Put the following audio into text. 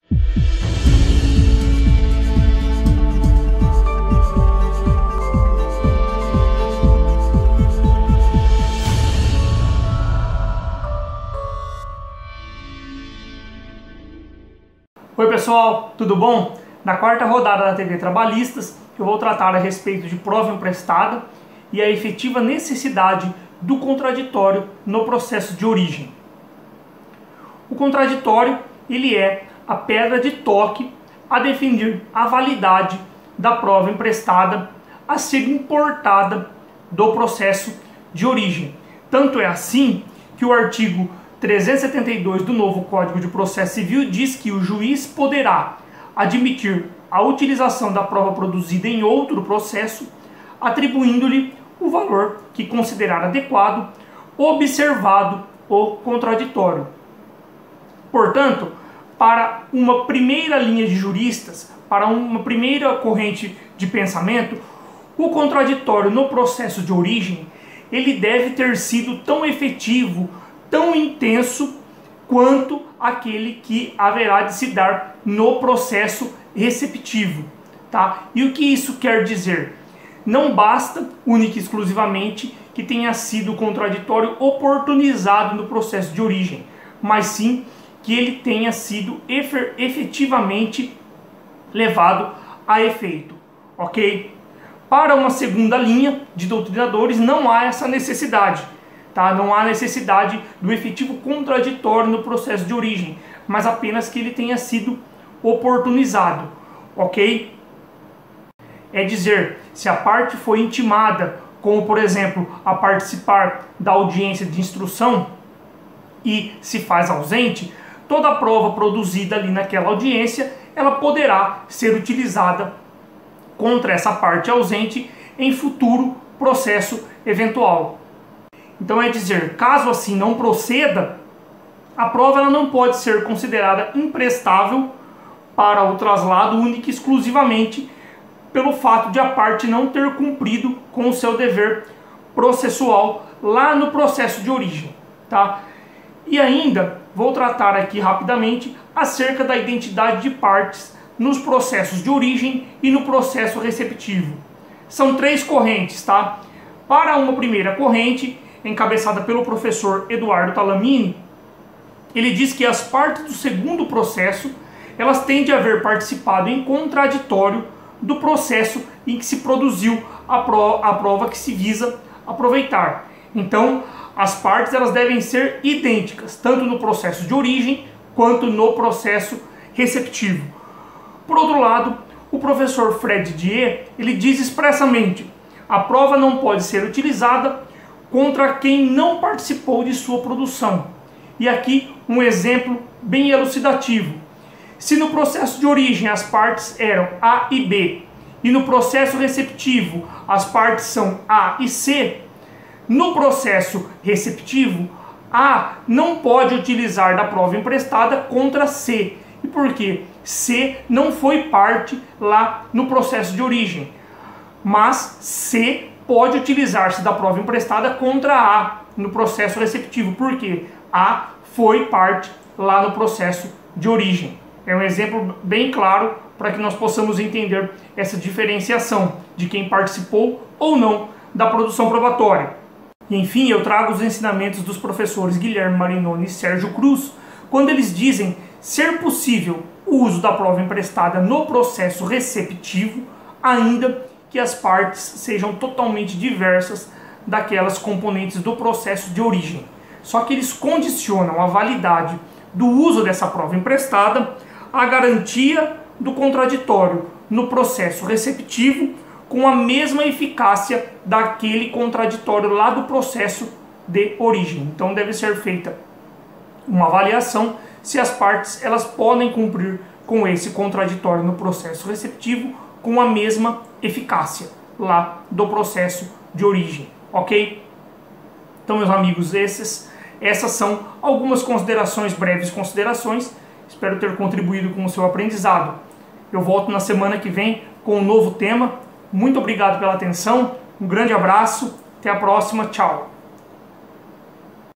Oi pessoal, tudo bom? Na quarta rodada da TV Trabalhistas, eu vou tratar a respeito de prova emprestada e a efetiva necessidade do contraditório no processo de origem. O contraditório, ele é a pedra de toque a definir a validade da prova emprestada a ser importada do processo de origem. Tanto é assim que o artigo 372 do novo Código de Processo Civil diz que o juiz poderá admitir a utilização da prova produzida em outro processo, atribuindo-lhe o valor que considerar adequado, observado o contraditório. Portanto, para uma primeira linha de juristas, para uma primeira corrente de pensamento, o contraditório no processo de origem, ele deve ter sido tão efetivo, tão intenso quanto aquele que haverá de se dar no processo receptivo, tá? E o que isso quer dizer? Não basta, única e exclusivamente, que tenha sido o contraditório oportunizado no processo de origem, mas sim que ele tenha sido efetivamente levado a efeito, ok? Para uma segunda linha de doutrinadores não há essa necessidade. Tá? Não há necessidade do efetivo contraditório no processo de origem, mas apenas que ele tenha sido oportunizado, ok? É dizer, se a parte foi intimada, como por exemplo, a participar da audiência de instrução e se faz ausente, toda a prova produzida ali naquela audiência, ela poderá ser utilizada contra essa parte ausente em futuro processo eventual. Então é dizer, caso assim não proceda, a prova ela não pode ser considerada imprestável para o traslado única e exclusivamente pelo fato de a parte não ter cumprido com o seu dever processual lá no processo de origem, tá? E ainda vou tratar aqui rapidamente acerca da identidade de partes nos processos de origem e no processo receptivo. São três correntes, tá? Para uma primeira corrente, encabeçada pelo professor Eduardo Talamini, ele diz que as partes do segundo processo, elas têm de haver participado em contraditório do processo em que se produziu a prova que se visa aproveitar. Então, as partes elas devem ser idênticas, tanto no processo de origem quanto no processo receptivo. Por outro lado, o professor Fred Dier, ele diz expressamente: a prova não pode ser utilizada contra quem não participou de sua produção. E aqui um exemplo bem elucidativo. Se no processo de origem as partes eram A e B, e no processo receptivo as partes são A e C, no processo receptivo, A não pode utilizar da prova emprestada contra C. E por quê? C não foi parte lá no processo de origem, mas C pode utilizar-se da prova emprestada contra A no processo receptivo, porque A foi parte lá no processo de origem. É um exemplo bem claro para que nós possamos entender essa diferenciação de quem participou ou não da produção probatória. E, enfim, eu trago os ensinamentos dos professores Guilherme Marinoni e Sérgio Cruz, quando eles dizem ser possível o uso da prova emprestada no processo receptivo, ainda que as partes sejam totalmente diversas daquelas componentes do processo de origem. Só que eles condicionam a validade do uso dessa prova emprestada à garantia do contraditório no processo receptivo com a mesma eficácia daquele contraditório lá do processo de origem. Então deve ser feita uma avaliação se as partes elas podem cumprir com esse contraditório no processo receptivo com a mesma eficácia lá do processo de origem, ok? Então, meus amigos, essas são algumas considerações, breves considerações. Espero ter contribuído com o seu aprendizado. Eu volto na semana que vem com um novo tema. Muito obrigado pela atenção, um grande abraço, até a próxima, tchau!